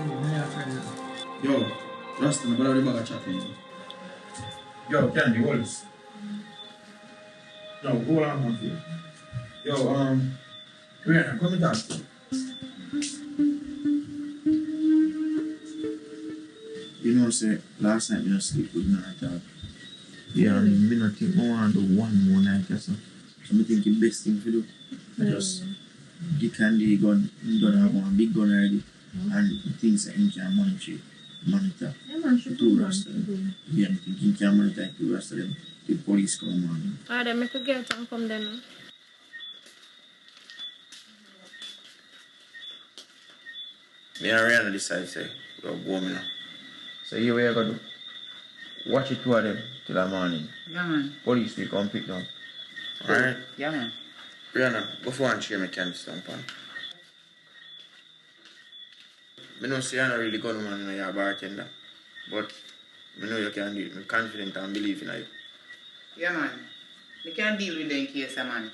Yo, Rasta, no bother the bag of chopping. Yo, Candy, hold this. No, hold on, my feet. Yo, Rihanna, come and talk to you. You know, say, last night I sleep good night. Yeah, and I don't think I want to do one more night or so. So I think the best thing to do, I just get Candy gun, he don't have one big gun already, and things that he can monitor. Yeah, man, should two Rasta. Yeah, I think he can monitor two Rasta them. The police come on. Alright, then make a get and come then. Me and Rihanna decide say, we're going now. So here we are going to do. Watch it two of them till the morning. Yeah, man. Police will come pick them. Alright? Yeah, man. Rihanna, before I share my candy stamp on. I know say you're not really going man in your bartender. But I know you can do it. I'm confident and believe in it. Yeah, man. We can deal with them case, man.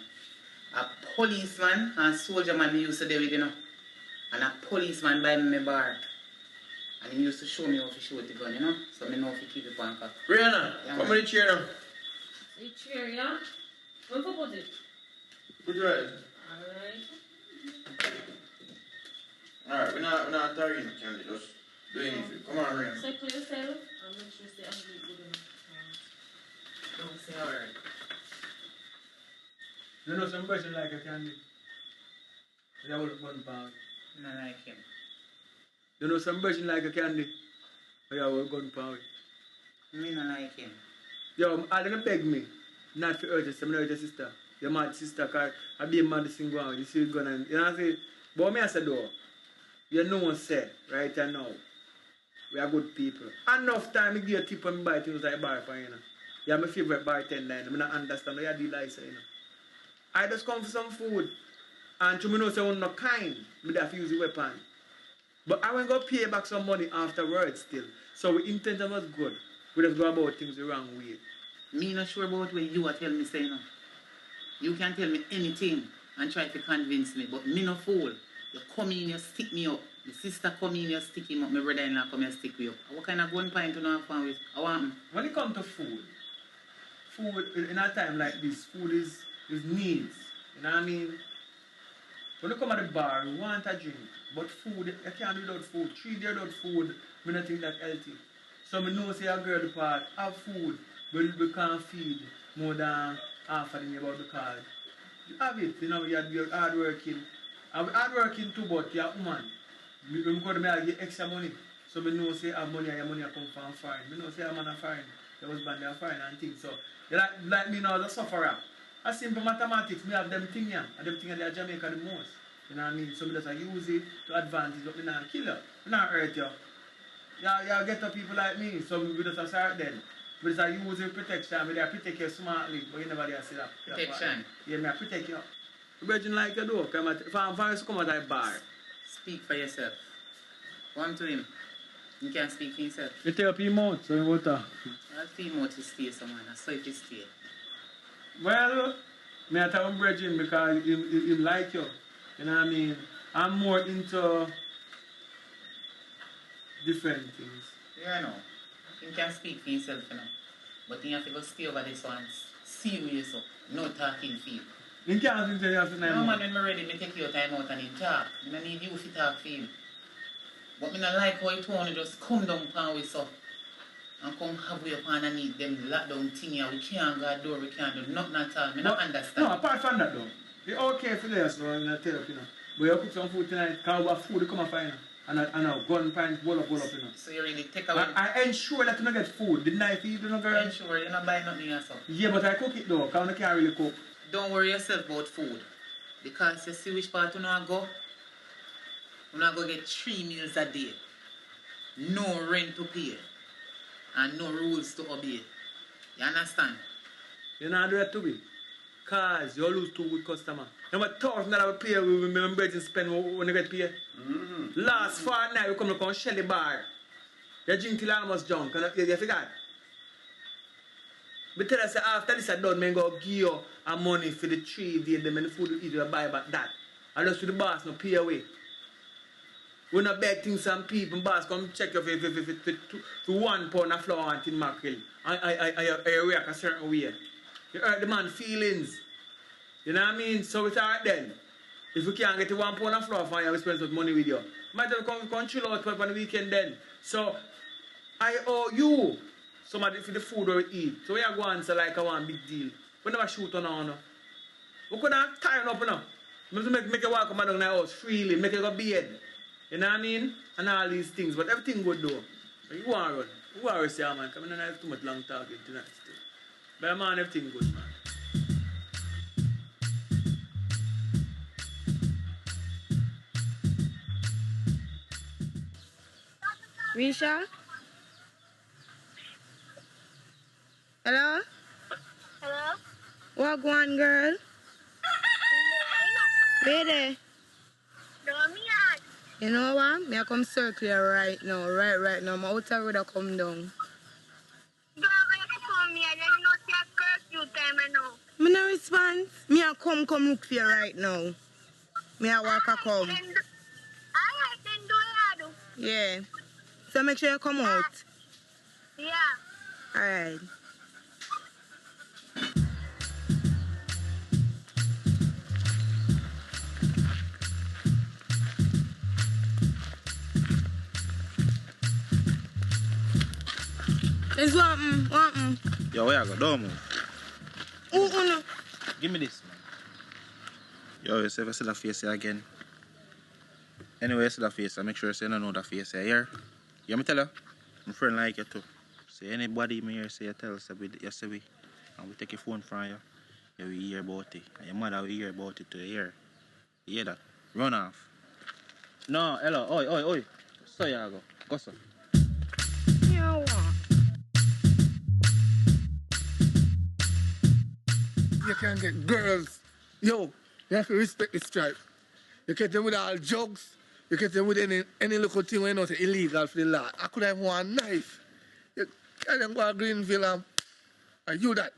A policeman and soldier man me used to deal with, you know. And a policeman by me bar. And he used to show me how to shoot the gun, you know. So I know if you keep it on cock. Rihanna, yeah, come on the chair now. The chair, yeah? Where to put it? Put your eyes. Alright. Alright, we're not targeting the candy, just do anything. Come on, Rihanna. Say to yourself and make sure you stay angry good enough. Don't say alright. You know some person like a candy? That would one pound. I like him. You know some person like a candy? That would gun pound. Me not like him. Yo, I didn't beg me not to hurt your sister, I'm not hurt your sister. Your mad sister, because I be a mad thing going on. You see it going on. You know what I'm saying? But me I said though, you know what said right now. We are good people. Enough time to give you a tip when I buy things like bar for you know. You're my favorite bartender and I don't understand how you do like so, you know. I just come for some food. And to me know say I'm not kind, I have to use the weapon. But I won't go pay back some money afterwards still. So we intention was good. We just go about things the wrong way. Me not sure about what you are telling me say, you know. You can tell me anything and try to convince me, but me no fool. You come in, you stick me up. My sister come in, you stick him up. My brother-in-law come and stick me up. What kind of gun point you know have with? I want him. When it comes to food in a time like this, food is needs. You know what I mean? When you come at the bar, you want a drink, but food, you can't do without food. 3 days without food, I don't think that's healthy. So I know say a girl part, have food, but we can't feed more than half of them about the card. You have it, you know, you're hard working. I'm hard working too, but you're a woman. Because I get extra money. So I know say I have money and your money come from foreign. I know say I'm on a foreign. Your husband are foreign and things. So you like me now as a sufferer. A simple mathematics, me have them thing here. And them thing they are Jamaica the most. You know what I mean? So I just use it to advantage, but I not kill you. I not hurt you. You get to people like me, so we just start then. We just use it protection, we protect you smartly, but you never dare see that. Protection? Yeah, I protect you. The virgin like you do, from come out that bar. Speak for yourself. Come to him. You can't speak for himself. You take up your mouth, so you go talk. I'll feel your mouth to stay, someone. I saw if you stay. Well, I tell him virgin because he like you. You know what I mean? I'm more into different things. Yeah, I know. You can speak for yourself, you know. But you have to go stay over this one. Serious up. No talking for you. You can't think you have to no, man, when I'm ready, I take your time out and you talk. I don't need you to talk for him. But I don't like how you want to just come down upon with so. And come have way upon and need them lockdown thing here. We can't go door, we can't do nothing at all. I don't understand. No, apart from that though. It's okay for this, no, I'm tell you, you know. But you cook some food tonight, because we have food to come and find. And a gun pint, roll up, you know. So you really take away... I ensure that you don't get food. Didn't I feed you, no girl? Ensure you don't buy nothing yourself. Yeah, but I cook it though, because I can't really cook. Don't worry yourself about food. Because you see which part you not go. You not go get 3 meals a day. No rent to pay. And no rules to obey. You understand? You not do that to me. Because you lose too good customer. You know what $1,000 we pay with my bread spend when you get paid? Last fortnight we come to Shelly bar. You drink till almost drunk. You forgot? But tell us after this I done, I go give you a money for the 3 days, then the food you eat, you buy back that. And just to the boss, no pay away. We not beg things some people, boss, come check you for 1 pound of flour and tin mackerel. I react a certain way. You hurt the man's feelings. You know what I mean? So it's alright then. If we can't get 1 pound of flour for you, we spend some money with you. Might have come chill out on the weekend then. So I owe you somebody for the food we eat. So we are going to like a one big deal. We never shoot on no. We couldn't tie up now. Make you walk down the house freely, make you go bed. You know what I mean? And all these things. But everything good though. You want to run. You want to say, man, come on, I don't have too much long talking tonight still. But man, everything good, man. Risha? Hello? Hello? What go on, girl? Where there? You know what? Me I come circle here right now, right now. My outer road I come down. Me no response. Me I come look for you right now. Me I walk a come. Yeah. So make sure you come out. Yeah. Alright. It's what? Yo, where I go? Don't move. No. Give me this, man. Yo, you see if I see that face here again. Anyway, I see that face, I make sure you say you don't know that face here. You me tell you? My friend like you too. Say anybody me here say you tell us you say we. And we take your phone from you. You will hear about it. And your mother will hear about it to hear. You hear that? Run off. No, hello, oi. So you go. Go so. Yeah, what? You can get girls. Yo, you have to respect the stripe. You get them with all drugs. You get them with any little thing when you know it's illegal for the law. I could have one knife. You can't go to Greenville and you that.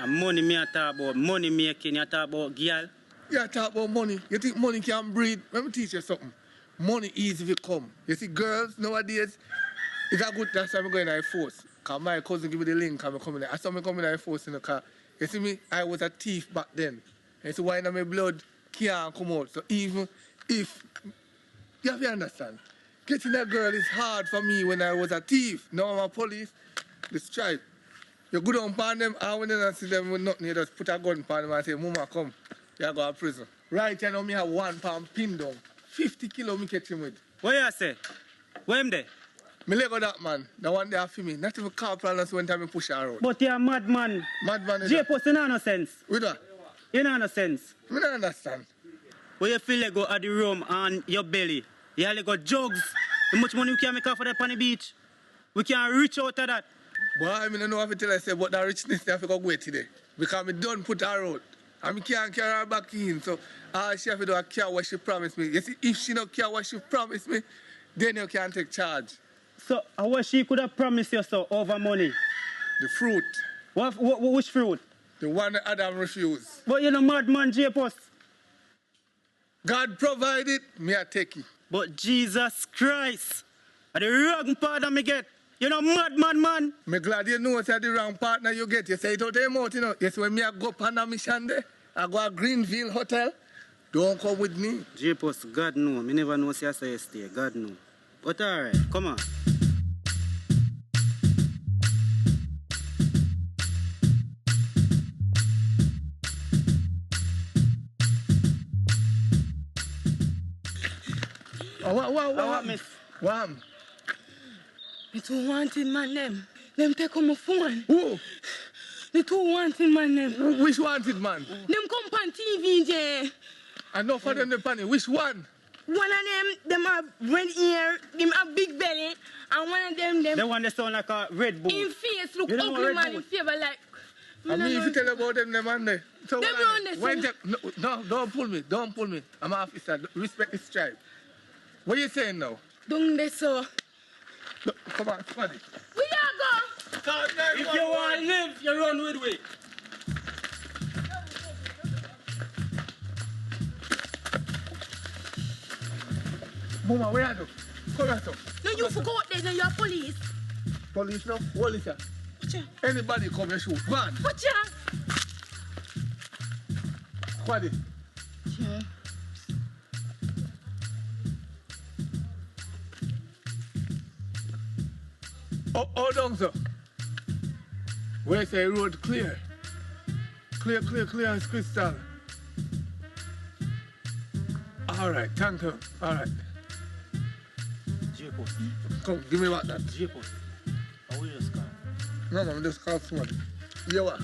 And money me I talk about, money making, you talk about girl. You talk about money. You think money can breed? Let me teach you something. Money easy to come. You see girls nowadays, it's a good, that's why I'm going to force. Because my cousin give me the link and I'm coming there. I saw me coming to force in the car. You see me, I was a thief back then. And so why now my blood can't come out. So even if, you have to understand, getting a girl is hard for me when I was a thief. Now I'm a police, the stripe. You go down upon them, and when you see them with nothing, you just put a gun upon them and say, Mama, come, you go to prison. Right now, me have 1 pound pin down. 50 kilo me catch him with. What you say? Where am there? Me let go that man, the one there for me. Not even corporal and so when time me push her out. But you're a madman. Madman is J-Post, you know no sense. with that? You know no sense. Me don't understand. When you feel like go at the room and your belly, you have got jugs. How much money we can make off of that on the beach? We can reach out to that. Boy, I don't know what to tell you say, but that richness I have to go wait today. Because me done put her out. And me can't carry her back in. So all she have to do is care what she promised me. You see, if she don't care what she promised me, then you can take charge. So, what she could have promised you so over money? The fruit. Which fruit? The one that Adam refused. But you're no madman, J-Post. God provided, me I take it. But Jesus Christ, the wrong part that me get. You're no madman, man. Me glad you know that the wrong partner you get. You say it out of your mouth, you know. Yes, when me I go up on a mission there, I go to Greenville Hotel, don't come with me. J-Post, God know. Me never know say I say stay. God know. But alright, come on. What, miss? What? The two wanted man them take on my phone. Who? The two wanted man them. Which wanted man? Them come on TV, Jay. Enough of them the panny. Which one? One of them have red ear, them have big belly, and one of them The one that sound like a Red Bull. in face look You know ugly Red man Bull? in favor like. I mean, if you tell about them man there. So Them what run are the When same. no, don't pull me. Don't pull me. I'm an officer. Respect the stripe. What you saying now? Don't they so? Look, come on, buddy. We are go. If you want to live, you run with me. Woman, where are you? Come here, sir. No, you forgot there, no, you're police. Police now? What is that? Watch ya. Anybody come here shoot. Man, Watch ya. what is? Yeah. Oh, hold on, sir. Where say road clear? Clear as crystal. All right, thank you. All right. J-Post. Come, give me what that. J-Post. How will you just call? No, man, just call somebody. You what?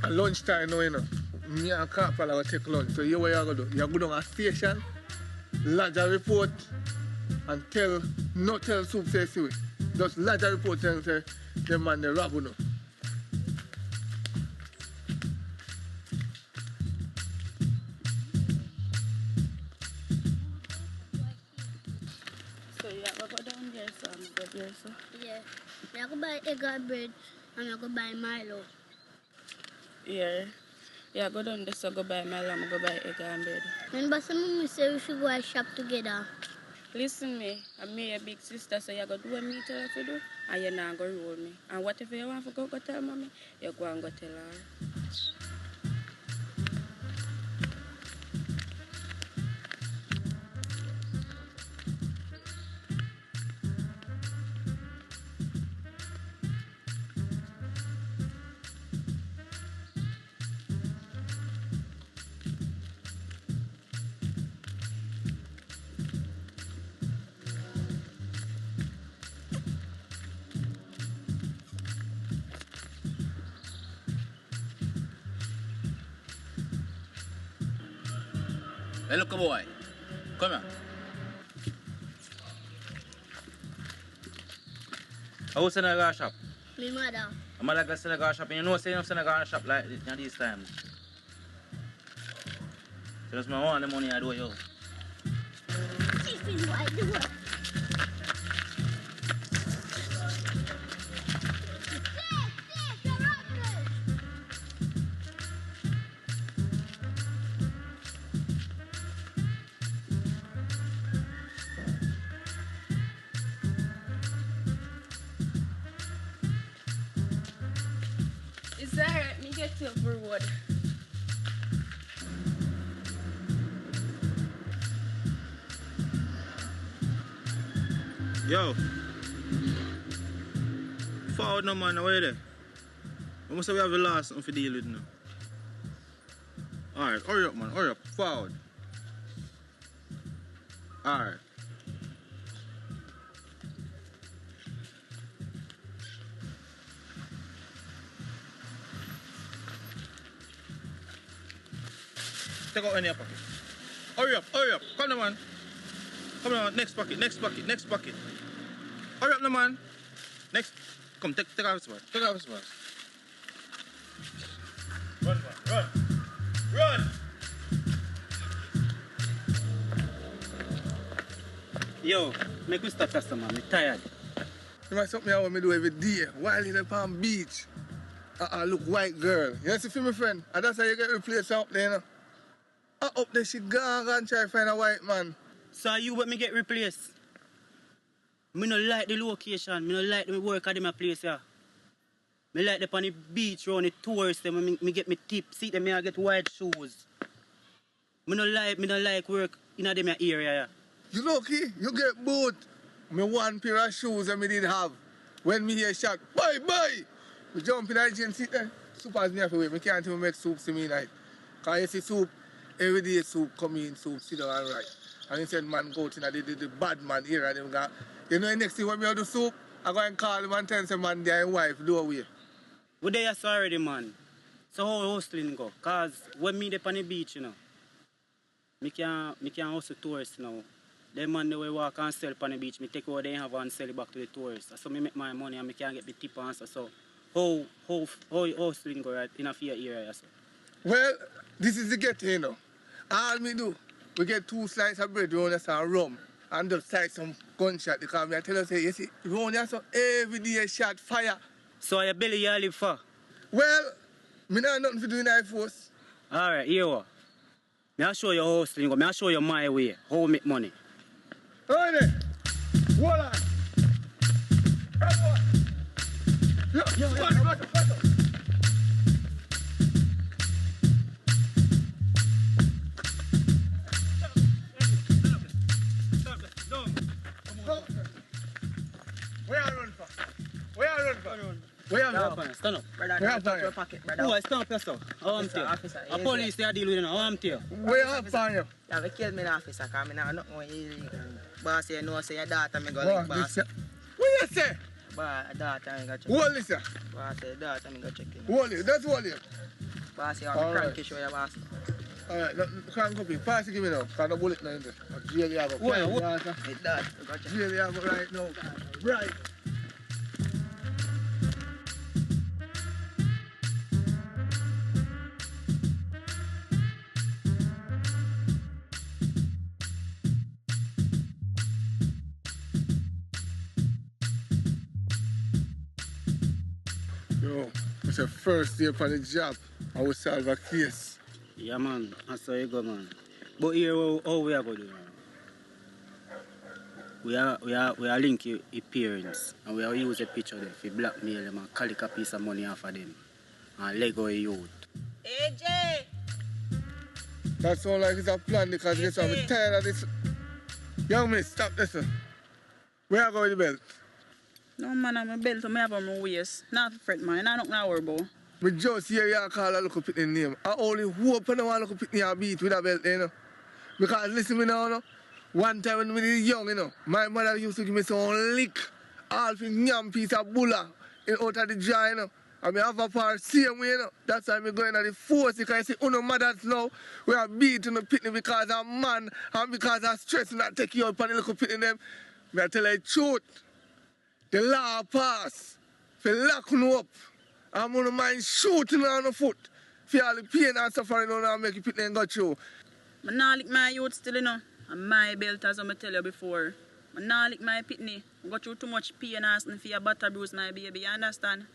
At lunchtime now, you know. Me and Carpal will take lunch. So you what you going to do? You go down a station, lodge a report, and not tell Soup say see it. Just lodge a report and say, the man they rob you know. So you have to go down there, so I'm go there, so. Yeah. I go buy egg and bread and I go buy Milo. Yeah. Yeah, go down there, so go buy my lamb, go buy egg and bread. Remember some mummy say we should go and shop together. Listen me, I'm me a big sister, so you go do what me tell you to do, and you not go roll me. And whatever you want to go tell mommy, you go and go tell her. Hey, look, boy. Come here. Who's in the shop? My mother. I'm like a Senegal shop, and you know, say you're Senegal shop like this time. So that's my one, the money I do, yo. If you know I do it. Is that right? Me get to the road. Yo. Forward no man, where you there? We must have the last one to deal with now. Alright, hurry up man, hurry up. Forward. Alright. Take out any of your pocket. Hurry up, hurry up. Come on, man. Come on, next pocket, next pocket, next pocket. Hurry up, no man. Next. Come, take off his bag. Take off his bag. Run, man, run. Run! Yo, make we stop faster, man. I'm tired. You know something I want me do every day. While in the Palm Beach. Look, white girl. You see me, friend? And that's how you get replaced up there, you know? Up there, she gone and try to find a white man. So you let me get replaced? Me no like the location. Me no like the work at my place here. Me like the on the beach round the tourists. Me get me tip. See them, I get white shoes. Me no like work in them area. Yeah. You lucky, you get both. Me one pair of shoes that me did have. When me hear shot, bye. We jump in the gym, sit there. Soup has me have to wait. Me can't even make soup to me night. Because you see soup, every day soup come in, soup sit down and right. And he said man go to the bad man here and them go. You know the next thing when me do soup, I go and call him and tell him man their wife do away. We there already, man. So how hustling go? Cause when me dey on the beach, you know, me can hustle tourists now. Them man they will walk and sell on the beach. Me take what they have and sell it back to the tourists. So me make my money and me can get the tip and so. How hustling go right in a fear area, so. Well, this is the ghetto, you know. All me do, we get 2 slices of bread round us and rum and just like some gunshot because me I tell you say, you see, round here so every day shot fire. So your belly you live for? Well, me not nothing to do in I force. Alright, here what? Me I show you how hustling go. Me I show you my way, how I make money. Right there. Hold on. Where are you running for? Where are you running for? Where are you running for? Stand up. Brother, Where don't touch your pocket, brother. Who I stand up yourself? How am Officer, you? officer, A police they deal with you now. How am you? Where are you for you? Yeah, we killed me, officer, because I know nothing illegal. Boss, you know, say your daughter, me go What like boss. this? What you say? Boss, daughter, me go check. Hold this here. Boss, say daughter, me go check. Hold it. That's hold it. Boss, you All have right. cranky show your boss. Alright, can't copy. Pass it, give me now. Cause no bullet now in there. Jail you have a What? Hey, dad, we go check. Jail you have right now. Right. Yo, it's the first day upon the job. I will solve a case. Yeah, man. That's how you go, man. But here, how we are going to do now? We are link your parents and we are use a picture there for blackmail them and collect a piece of money off of them and let go of youth. AJ! That sounds like it's a plan because guess what? I'm tired of this. Young miss, stop this. Where are you going with the belt? No, man, I'm a belt to me have on my waist. Not fret, man. I don't know worry about. We just hear you call a little pitney name. I only hope I don't want a little pitney and beat with a belt, you know. Because listen me now, no? One time when we were young, you know, my mother used to give me some lick, half a yam piece of bulla out of the jar, you know. And I have a part same way, you know. That's why I'm going to the force because I see, no mothers now, we are beating the pitney because of man and because of stress not take you up on the little pitney them. I tell you the truth. The law pass for lock you up. I'm going to mind shooting on the foot for all the pain and suffering and make you pitney and go through. I not lick my youth still, you know. And my belt, as I tell you before. I not lick my pitney. I got through too much pain and asking for your butter bruise my baby, you understand?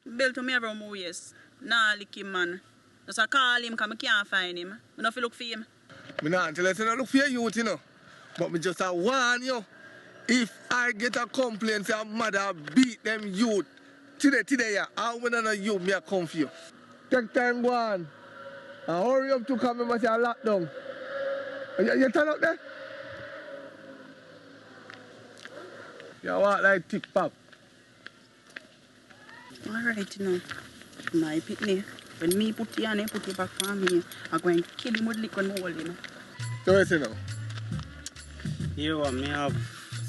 Belt to me every more ways. Nah lick him, man. Just I call him because I can't find him. I don't feel look for him. I not tell you to look for your youth, you know. But me just warn you. If I get a complaint say mother beat them youth, today, I will not know you, me I come for you. Take time, go on. And hurry up to come, I say I lock down. You turn up there? You walk like tick-pop. Alright, you know. My pitney. When me put you on him, put you back on me. I'm going to kill him with lick and hold, you know. So what you say now? Here, me have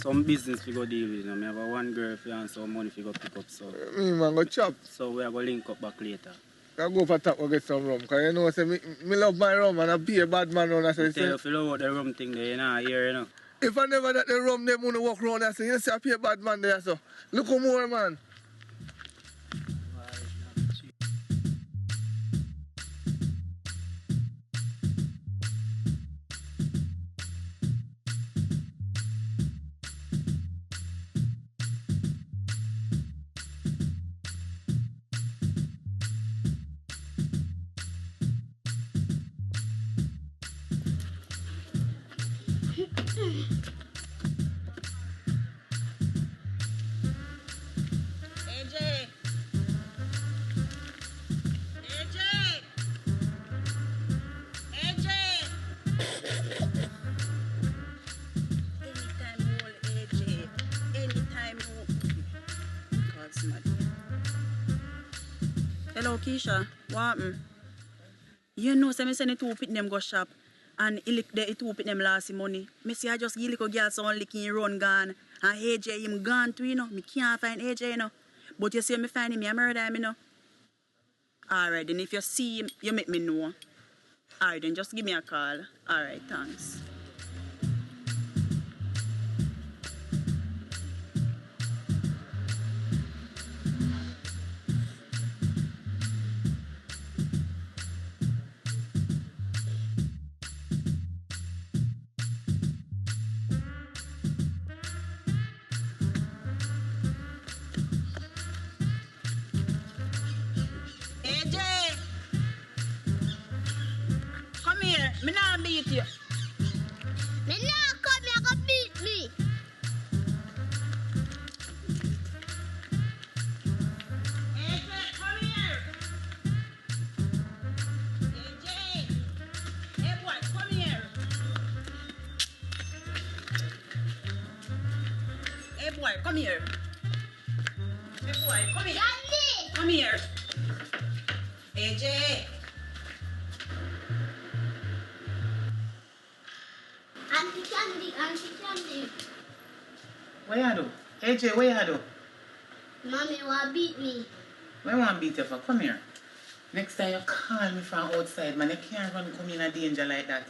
some business to go deal with. You know. Me have a one girl for and some money to go pick up. So Me man go chop. So we are going to link up back later. I go for top and get some rum. Because you know, say, me love my rum and I be a bad man around. I say, Tell you if you love the rum thing there, you know, here, you know. if I never that the rum, them want to walk around, I say, you see, I be a bad man there, so. Look how more, man. Hello, Keisha. What happened? You know, say me send the two pit them go shop and he lick the two pit them last money. Me see I just give little girl some licking run gone. And AJ him gone too, you know. Me can't find AJ, you know. But you see me find him, I murder him, you know. Alright, then if you see him, you make me know. Alright, then just give me a call. Alright, thanks. AJ! Come here. Me not beat you. Me nah come here, go beat me. boy, come here. Me boy, come here. Candy! Come here. AJ. Auntie Candy. What you do? AJ, what you do? Mommy want beat me. Why want to beat you for? Come here. Next time you call me from outside, man, you can't run come in a danger like that.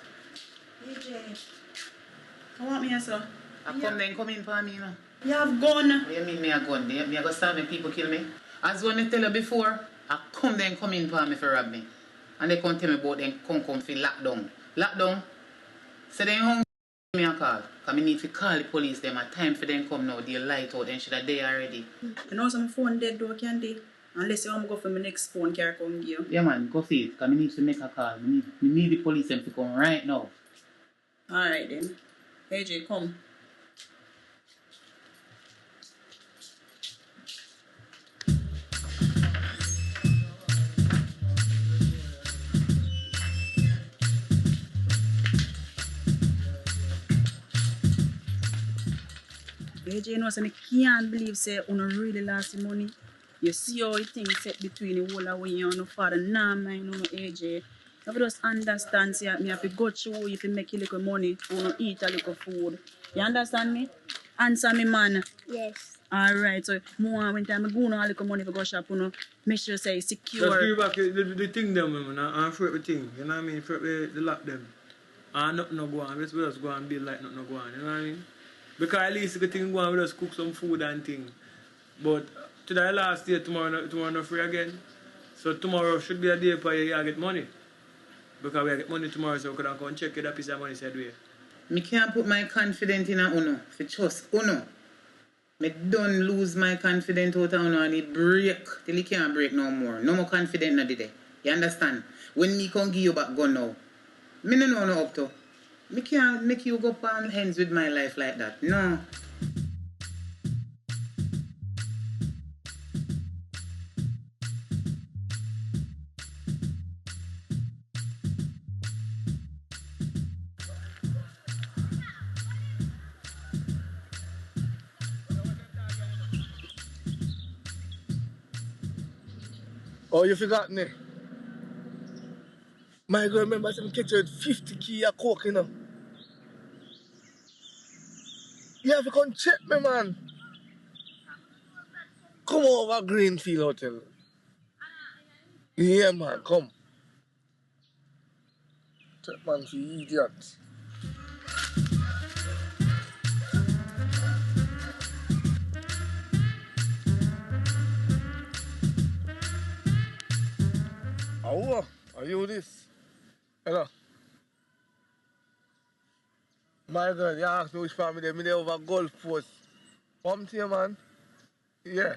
AJ. Come on, me, sir. I come then come in for me, you know. You have gun. What do you mean me a gun? Me a go stand when people kill me? As when I tell you before, I come then come in for me for rob me. And they come tell me about them come for lockdown. Lockdown? So they hungry me a call. Because I need to call the police them. A time for them come now. They light out. Then should have there already. You know some phone dead though, Candy. Unless you want to go for my next phone, can come give you. Yeah man, go see it. Because I need to make a call. Me need the police them to come right now. Alright then. AJ, come. AJ, you know, so I can't believe say you really lost the money. You see how the thing set between the whole of you and your father. Nah, man, no, AJ. You have to just understand, say, me have to go through if you make a little money, or eat a little food. You understand me? Answer me, man. Yes. Alright, so more when time I go on a little money for go shop, you know, make sure say secure. Just give back the thing them, man, and free everything. You know what I mean? Free the lock them. And nothing no go on. We just go and build like nothing no go on. You know what I mean? Because at least the thing go on, we just cook some food and thing. But today last day, tomorrow not free again. So tomorrow should be a day for you to get money. Because we get money tomorrow, so we can go and check that piece of money said way. Me can't put my confidence in a Uno. For trust Uno. Me don't lose my confidence out of Uno and it break till it can't break no more. No more confidence no day. You understand? When me can give you back gun now, me no know no up to. Me can't make you go on hands with my life like that. No. Oh, you forgot me? My girl remember some catch you with 50 key of coke, you know. You have to come check me, man. Come over Greenfield Hotel. Yeah, man, come. Check, man, for you idiot. Oh, are you this? Hello. My girl, you asked me which family they me there over Gulf Post. Come to you, man. Yeah.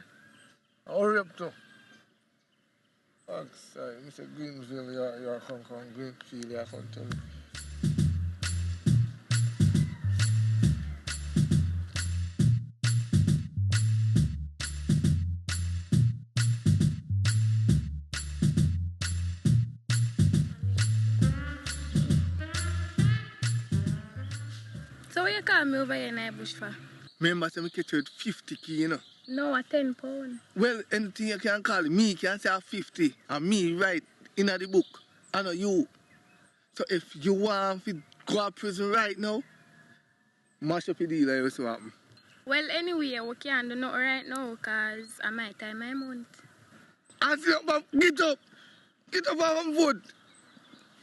Hurry up too. Thanks, sorry. Mr. Greenville, you're come Greenfield, you're come tell me. So what you call me over here in the bush for? Remember, say me catch you with 50 key, you know. No, a 10 pound. Well, anything you can call it. Me can say 50, and me write in the book. I know you. So if you want to go to prison right now, mash up your deal and you see what happen. Well, anyway, we can't do nothing right now because I might time my month. I sit up, man. Get up. Get up and vote.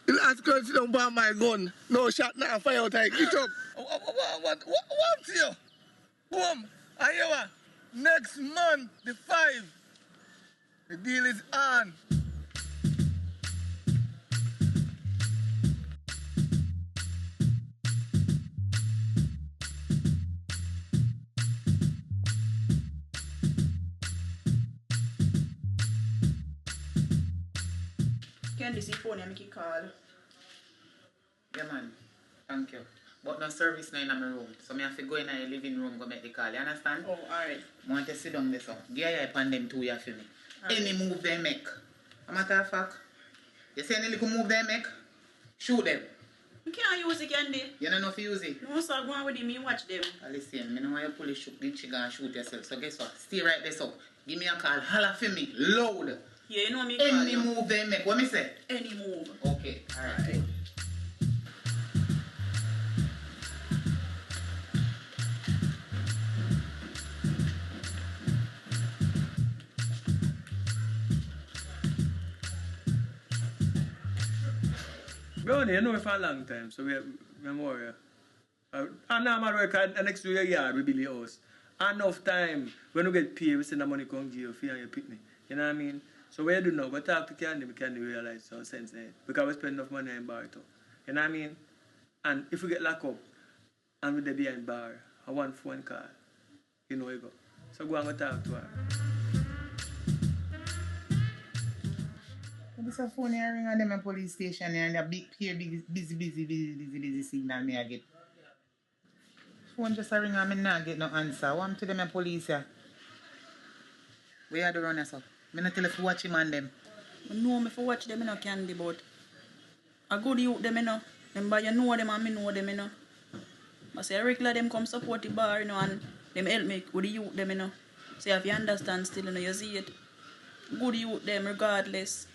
The last girl sit down by my gun. No shot, now fire out. Get up. What's here? Boom. I hear what? Next month, the 5. The deal is on. Candy, see phone, I make it call. Yeah man. Thank you. But no service now in my room. So I have to go in the living room go make the call. You understand? Oh, alright. I want to sit down there so. Give your eye upon them two you for me. Any move they make. A matter of fact. You see any little move they make? Shoot them. You can't use it, Candy. You don't know if you use it? No, so go on with him, you watch them. Listen, I know why you pull the trigger and shoot yourself. So guess what? Stay right there, so. Give me a call. Holla for me. Loud. Yeah, you know me. Any move they make. What me say? Any move. Okay. Alright. Brownie, you know me for a long time, so we're more. And now I'm working next to your yard, we build the house. Enough time, when we get paid, we send the money come give you for your picnic. You know what I mean? So what you do now, go talk to Candy, Candy realize some sense there. Because we spend enough money in bar too. You know what I mean? And if we get locked up, and we're there behind bar, I want phone call. You know you go. So go and go talk to her. This a phone here ring on them police station here and a big here busy signal me I get. Phone just a ring and me not get no answer. What to them a police here? Where are the runners up? Me not tell if you watch him and them. I know me for watch them, you know, Candy, but a good youth them, you know. Remember, you know them and me know them, you know. I say, regular them come support the bar, you know, and them help me with the youth them, you know. So if you understand still, you know, you see it. Good youth them regardless.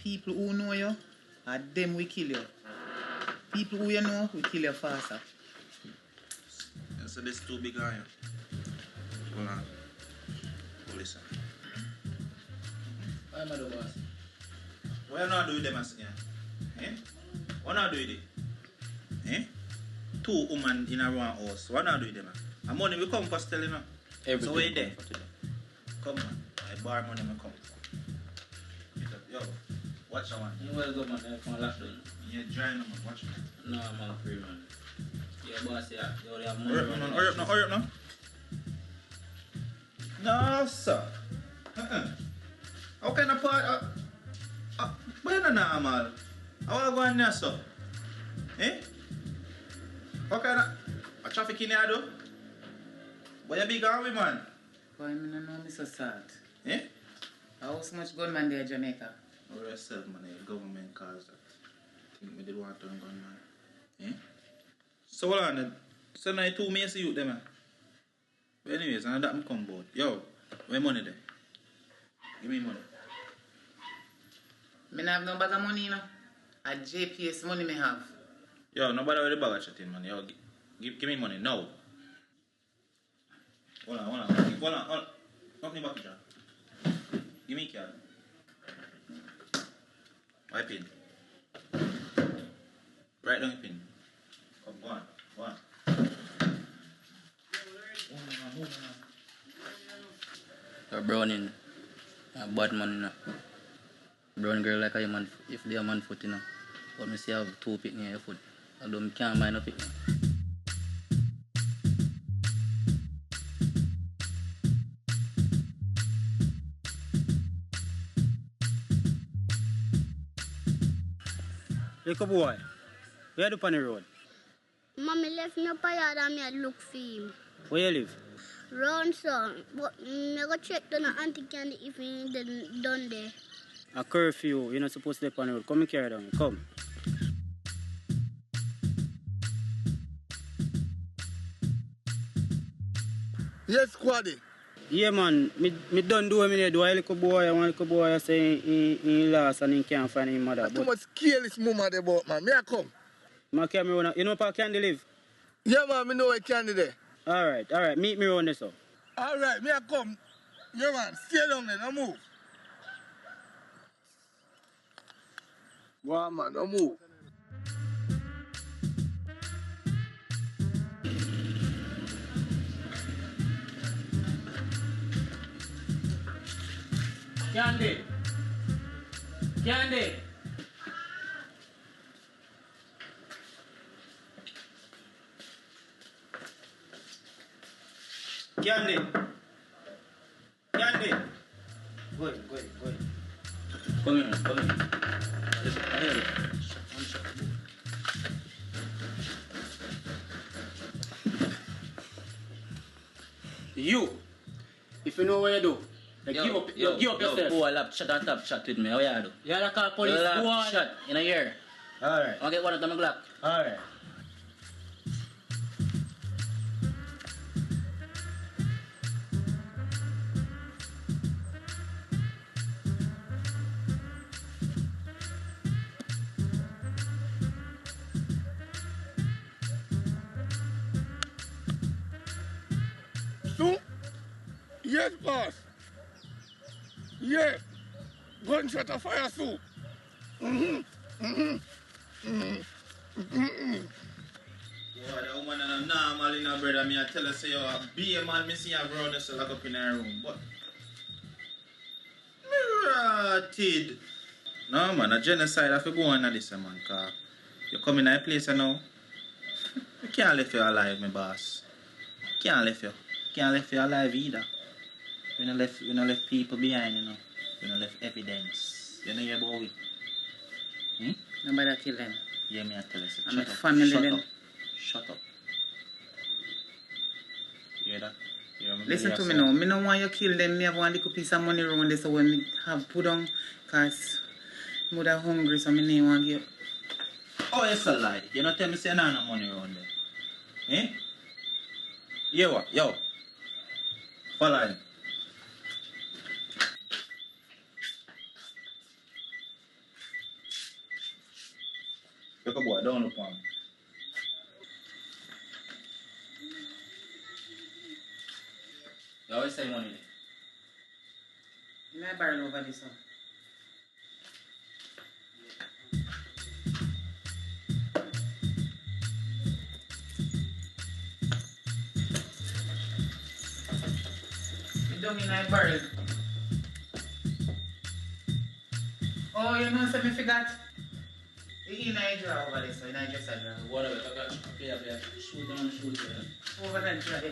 People who know you, and them will kill you. People who you know will kill you faster. Yeah, so this too big on you. Hold on. Go listen. Why am I the boss? What you not do with them as eh? What not do with it? Eh? Two women in a one house. What not do with them? And money will come for still, you know. Everything so wait there. For today. Come on. I borrow money will come. Yo, watch that one. You well go, man. I'm from lockdown. You're drying, man. Watch me. No, I'm all free, man. Yeah, boss, yeah. You already have money. Hurry up now. No, sir. How can I part? But you're not normal. How are you going there, sir? Eh? How can a traffic in here, though? But you're big on me, man. Why I don't know Mr. Salt? Eh? How much gunman there in Jamaica? Or yourself, man. The government caused that. I think we did want to turn gunman. Eh? So hold on then. So now 2 me see you there, man. But anyways, I know that me come board. Yo, where money there? Give me money. Me have no bag of money, you know. A JPS money me have. Yo, nobody with the bag of chatting, man. Yo, give me money now. Hold on. Not me back, John. Give me card. My pin. Write down your pin. Come, go on. Hold on. You're browning. Bad man, you know. Brown girl like a man, if they are man foot, you know. But me see I have 2 picnic in your foot. Although me can't mind no picnic. Little boy, where do you on the road? Mommy left me up a yard and me had look for him. Where you live? Round son, but me go check down the Auntie Candy if he done there. A curfew, you're not supposed to live on the road. Come and carry down, come. Yes, squaddy. Yeah, man, me done do what me do. A little boy say he lost and he can't find his mother. Too much careless mama there about, man. Me I come. Man, carry me around. You know where Candy live? Yeah, man, me know where Candy there. All right. Meet me around this up. All right, me I come. Yeah, man, stay down there, no move. Wow, man, no move. Candy. ahead. Go ahead. Come here. Listen, I hear it. You, if you know what you do, give up yourself. Boy, lap shot and top shot with me. How you do? You had a call police, Lap boy. shot in a year. Alright. I'll get one of them Glock. Alright. So, yes, boss. Yeah. Gunshot of fire, so. Boy, the woman and normal in her brother, me I tell her say, oh, be a man, me see her ground, so lock up in her room. But, me rotted. No, man, a genocide, I have to go on this, man, because you come in a place now, you can't leave you alive, my boss. Can't leave you alive either. We don't left people behind, you know. We don't left evidence. You know your boy. Nobody kill them. Yeah, me I tell you. And my family then. Shut up. You hear that? Listen to me now. Me no want you kill them. Me have one little piece of money around there so when me have put on, cause me would have hungry so me need want give. Oh, it's a lie. You not tell me say no money around there. Eh? Yo. Follow him. Look a boy, don't look on me. You always say money. You may barrel over this one. You don't mean I barrel. Oh, you know something forgot? You in a drawer over there, so in a dresser drawer. Whatever, I got shoot down, shoot there. Over that drawer, there.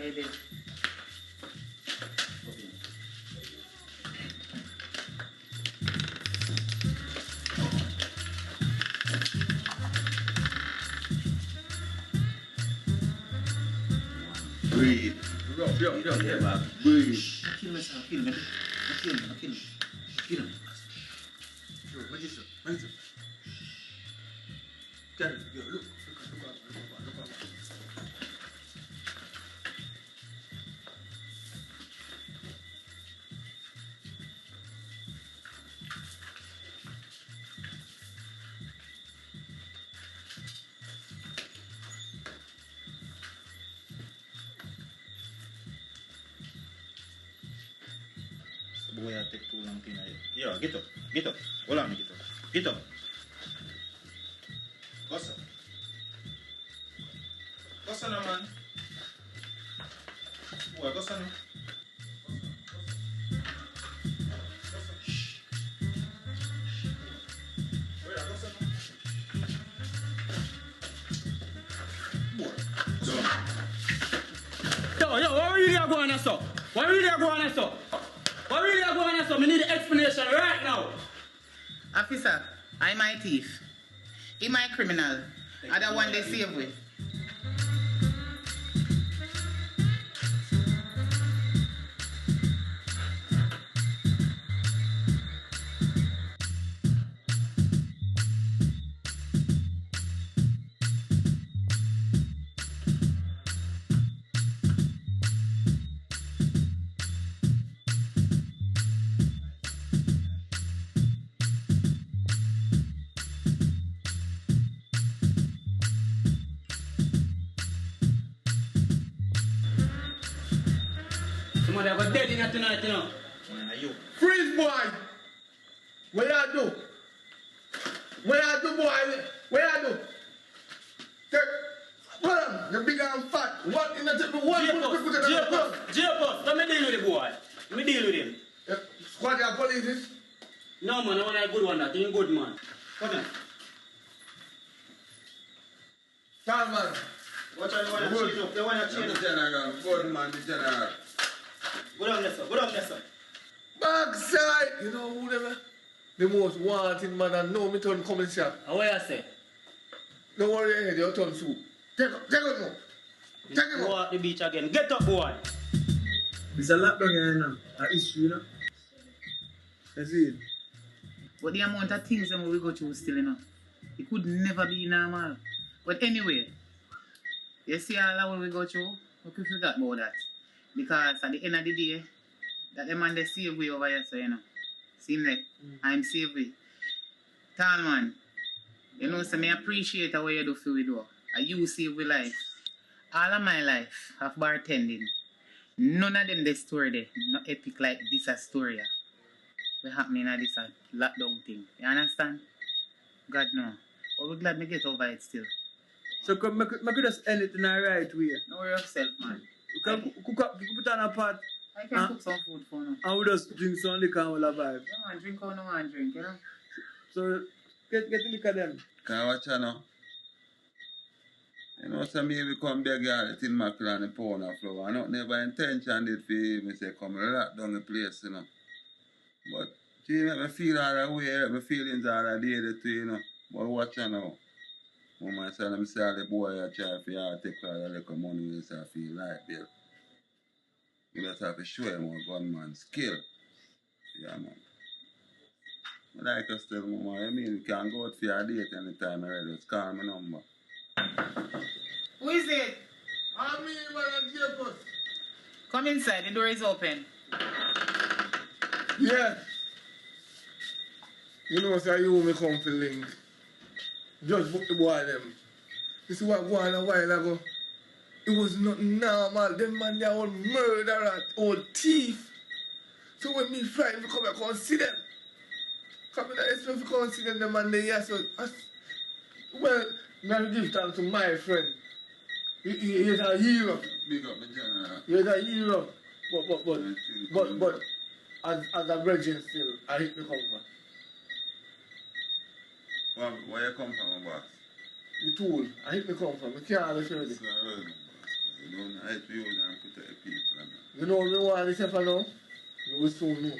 Breathe. Yeah. Breathe. Kill myself, kill me. Kill him. What is it? Look. Boy, I take too long to Yo, get up. Hold on, get up. Gossa now, man. Boy, gossa now. Yo, what really are going on, so? What really are going on, so? I need an explanation right now. Officer, I'm my thief. He my criminal. I the one they save with. Somebody have a dead in here tonight, you know. You. Freeze, boy. What you do? What you do, boy? What you do? Hold on, you're big and fat. What in the tip? J-Post, let me deal with the boy. Let me deal with him. Squad your police is? No, man, I want a good one. That ain't good, man. Come here. Come, man. Watch out, they want to change up. General, good man, the general. Go down there, sir. Backside! You know who them? The most wanted man and know me turn coming shop. And what you say? Don't worry your head, you turn soup. Take him now. Take him Go up. out the beach again. Get up, boy. It's a lot down here now. An issue, you know. That's it. But the amount of things that we go through still, you know, it could never be normal. But anyway, you see all that what we go through, we could forget about that. Because at the end of the day, that the man they save we over here, so you know. Seem like I'm saved we. Tall man, you know, so me appreciate what you do for we do. And you save we life. All of my life of bartending, none of them the story there, not epic like this a story. What happening at this lockdown thing. You understand? God no. But we're glad we get over it still. So come, I could just end it in the right way. No worry yourself, man. You can put on a pot. I can cook some food for now. And we just drink some liquor and we'll have vibe. Yeah, man, drink how no one drink, you know? So get the liquor them. Can I watch you now? You know, so maybe come beg you all the tin mackerel and the pound of flour. I don't never intention did for me say come lock down the place, you know. But she make me feel all the way, my feelings all the day too, you know. But watch you now. Mama said, I'm say all the boy I try for you take all the little money you say I feel like Bill. You just have to show him a gunman skill. Yeah, man. I like us tell Mama, I mean, you can go out for your date anytime I ready. Just call my number. Who is it? I'm me, man, Jacob. Come inside, the door is open. Yeah. You know, say you me come for link. Just book the boy them. This is what going on a while ago. It was not normal. Them man, they are all murderer, all thief. So when me frightened to come back and see them. Come in, I expect to come and see them, the man they are so. Well, now give thanks to my friend. He is a hero. Big up the general. He is a hero. But as a virgin still, I hit the comfort. Where you come from, boss? The tool, I hit the comfort. I can't understand it. You don't hate you and protect people. You know me want this for now? You will soon know.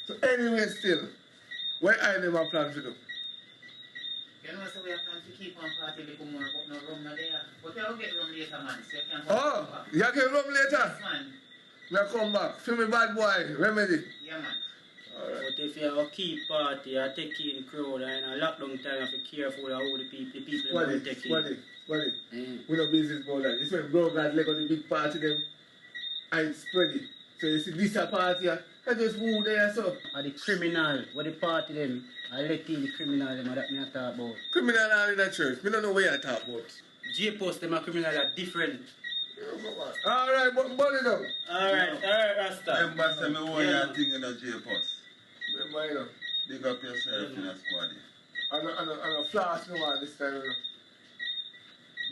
So anyway still, what I never plan to do? You know, so we have planned to keep on party a little more, but no rum not there. But we will get rum later, man. So you can Oh, you get rum later? Yes, man. Now come back. Feel me bad boy, remedy. Yeah, man. Alright. But if you have a key party, you take in crowd, and in a lockdown time, you have to be careful of how the people will take in. Spread it. We no business about that. It's when bro got leg on the big party them, and it's spread it. So you see this a party, I just move there so. And the criminal, what the party them, I let in the criminal them, that me talk about. Criminal are in the church, we don't know what you talk about. J-Post them a criminal are different. Alright, but burn it up. Alright, Rasta. Remember, say me want your thing in the J-Post. Remember, you know. Big up yourself in the squad. And a flash no one this time, you know.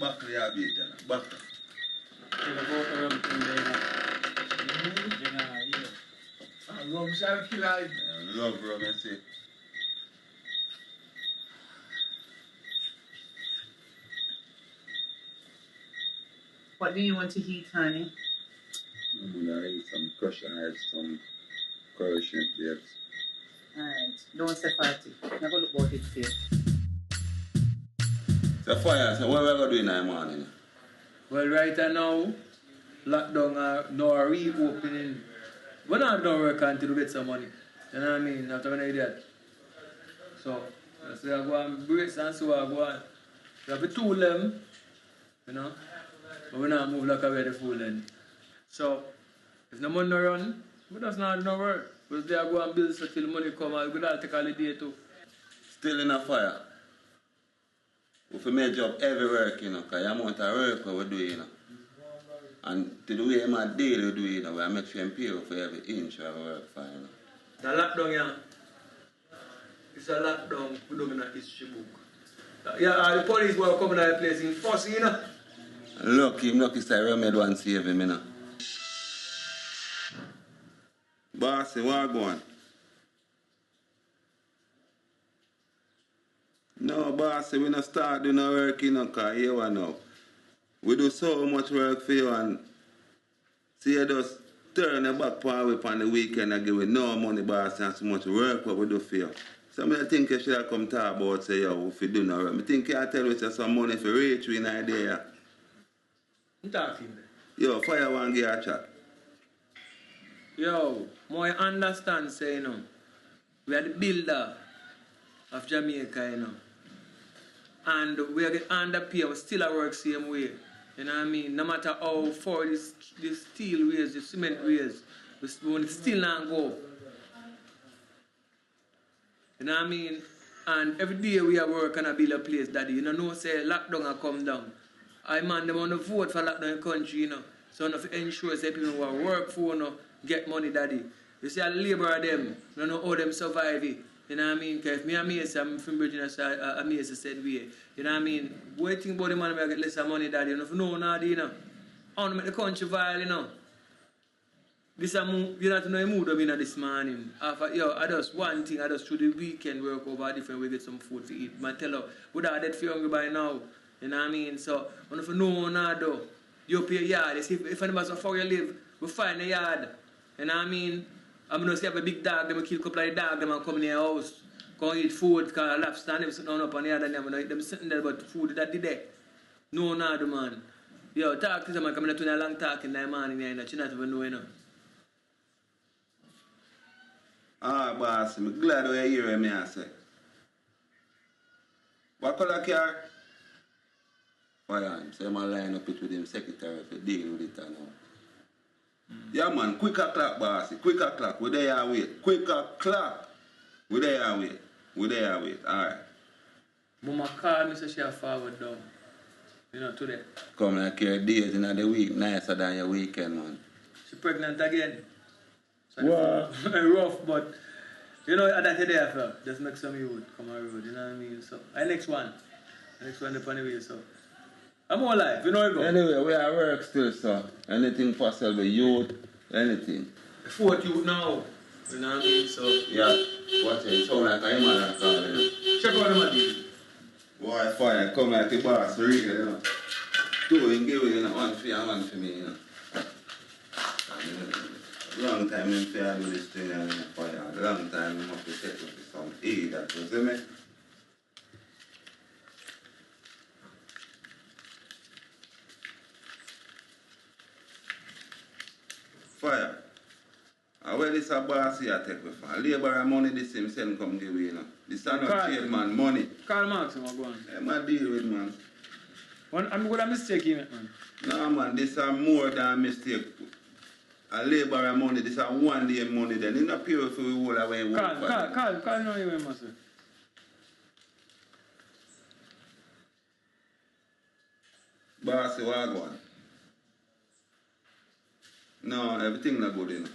Buckle your beat, you know. Buckle. You know, go to rum thing there, you know. Yeah. Rum shall kill I. Love rum, I say. What do you want to eat, honey? I'm gonna eat some crushed ice, some curry shrimp babes. Alright, don't say party. Never look about it here. So fire, so what we going to do in the morning? Well, right now, lockdown, no reopening. We're not done work until we get some money. You know what I mean? After when I do that. So, I say I go and brace and so I go on. We have to tool them, you know. But we not move like a ready fool then. So, if no money no run, we just not do no work. We just go and build so till money come and we could all take all the day too. Still in a fire. We have make job every work, you know, because the amount of work we do, you know. And to the way my daily do, you know, we make sure pay for every inch of work for, you know. The lockdown, yeah. It's a lockdown we don't in a history book. Yeah, the police were coming to the place in first, you know. Lucky say Remedy one save him, you know. Bossy, what going? No, bossy, we not start doing no work, you know, because here we know. We do so much work for you and see you just turn your back away on the weekend and give you no money, boss, and so much work what we do for you. So I think you should have come talk about, say, yo, if you do not right. I think you tell you some money for reach you in idea. I'm talking there. Yo, fire one give a chat. Yo, more understand, say, you know, we are the builder of Jamaica, you know. And we are the underpaid, we still work same way. You know what I mean? No matter how far the steel weighs, the cement weighs, we still not go up. You know what I mean? And every day we are working and build a place, daddy. You know, say lockdown will come down. I man, them want to vote for lockdown in the country, you know. So enough ensure say people who work for, you know, get money, daddy. You see, I labor them, you know how them survive it. You know what I mean? Because if me and Mason, I'm from Virginia, so Mason said we. You know what I mean? What do you think about the man who get less money, daddy? You know, if you know nobody, you know. I want to make the country vile, you know. This is you not know the mood of me this morning. After, yo, I just one thing, I just through the weekend work over different way, get some food to eat. I tell you, would I dead for hungry by now? You know what I mean? So, if you know nobody, you pay a yard. You see, if anybody so far you live, we find a yard. You know what I mean? I'm going to see have a big dog, them kill a couple of dogs, them come in your house, come eat food, because lobster and them sitting down up on the yard and them sitting there about food that did there. No, no, man. Yo, talk to them, I'm coming to a long talk in the morning, you know, you not even know, you know. Ah, boss, I'm glad you're here, me, I say. What color car? Fire, so I'm line up it with him secretary to deal with it now. Yeah, man, quick o'clock, boss. Quick o'clock. We there wait. Quick o'clock. We there wait. We there wait. All right. Mama called me, so she forward down. You know, today. Come like your days in the week nicer than your weekend, man. She pregnant again. So wow. Rough, but you know, that day after, just make some youth come on road, you know what I mean? So, next one upon the way, so. I'm all alive, you know it go. Anyway, we are work still, sir. Anything possible, youth, anything. Fourth youth now, you know what I mean? So. Yeah, watch it. It sound like a man calling, you know. Check out the man. Boy, fire, come like the boss, really, you know. Two and give you know, one for you and one for me, you know. Long time in fair do this thing and fire. Long time you must be settled with some aid, that you see me? Fire. And where this a boss here take with for? Labor and money this him send come give you, you know. This is not trade man, money. Karl Marx, I'm going. I'm a deal with, man. I'm going to mistake him, man. No, man, this is more than a mistake. A labor and money, this is a one day money then. It's not pure for we all away work for them. Carl, no, you must say. Boss, what I want? No, everything not good, you know.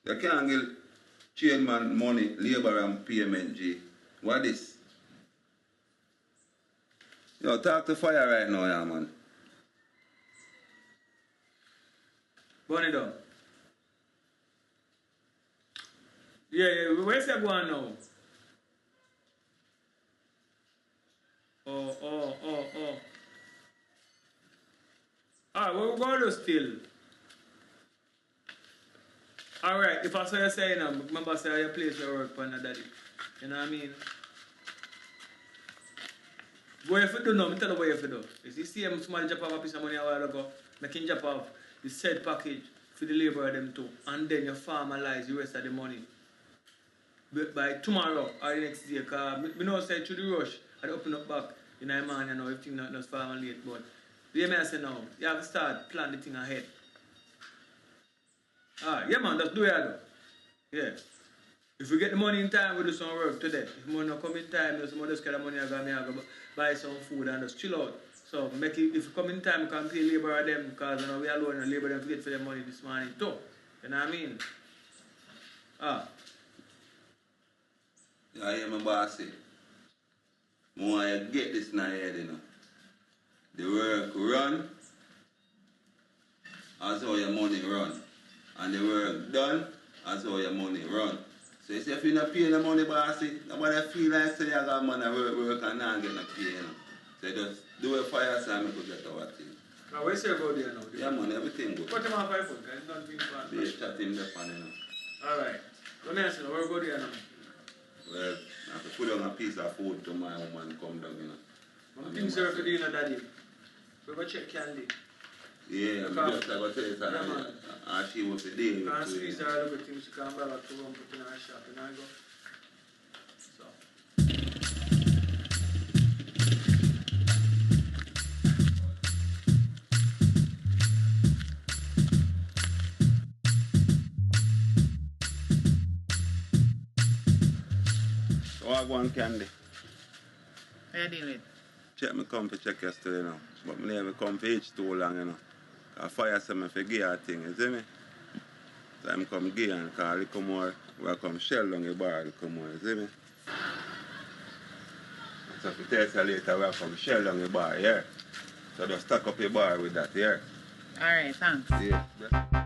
You can't give chairman money, labor and payment, G. What is? Yo, talk to fire right now, yeah, man. Burn it down. Yeah, where's that going now? Oh. Alright, where we going to still? Alright, if I saw you saying, remember say your place where work for daddy. You know what I mean? What you have to do now, I tell you what you have to do. You see somebody drop off a piece of money a while ago, make him drop off the said package for the labor of them too. And then you formalize the rest of the money. But by tomorrow or the next day, because we know say through the rush, I open up back in the morning, you know, everything not just farm and late. But the way I say now, you have to start plan the thing ahead. Yeah man, just do it though. Yeah. If we get the money in time, we do some work today. If money not come in time, some just get the money I go buy some food and just chill out. So make it, if you come in time, you can pay labor of them because you know we alone and labor them to get for their money this morning too. You know what I mean? Yeah, I hear my boss say. I want to get this in my head, you know. The work run, as how your money run. And the work done, as how your money run. So you say if you not pay the money, bossy, nobody feel like say you got money work and not get no pay, you know. So you just do it for yourself and you could get our thing. Now, where's your go there now? Yeah, man, everything good. Put him on 5 foot, guys. Don't think fast. They chat him there, you know. Alright. Let me ask you, where go there now? Well, I have to put on a piece of food to my woman come down, you know. Things are for dinner, daddy. We go check Candy. Yeah, I just I go tell you that she was the day. You can squeeze her a little bit, she can buy back to run, put in her shop, and I go. So. So I go on Candy. How you deal with? Check me come to check yesterday, you know. But me never come for H too long, you know. I fire some for gear thing, you see me? So I'm come gear and call it come more, we come shell down the bar, it come more, you see me? So if you tell you later, we come shell down the bar, yeah? So just stack up your bar with that, yeah? Alright, thanks. Yeah.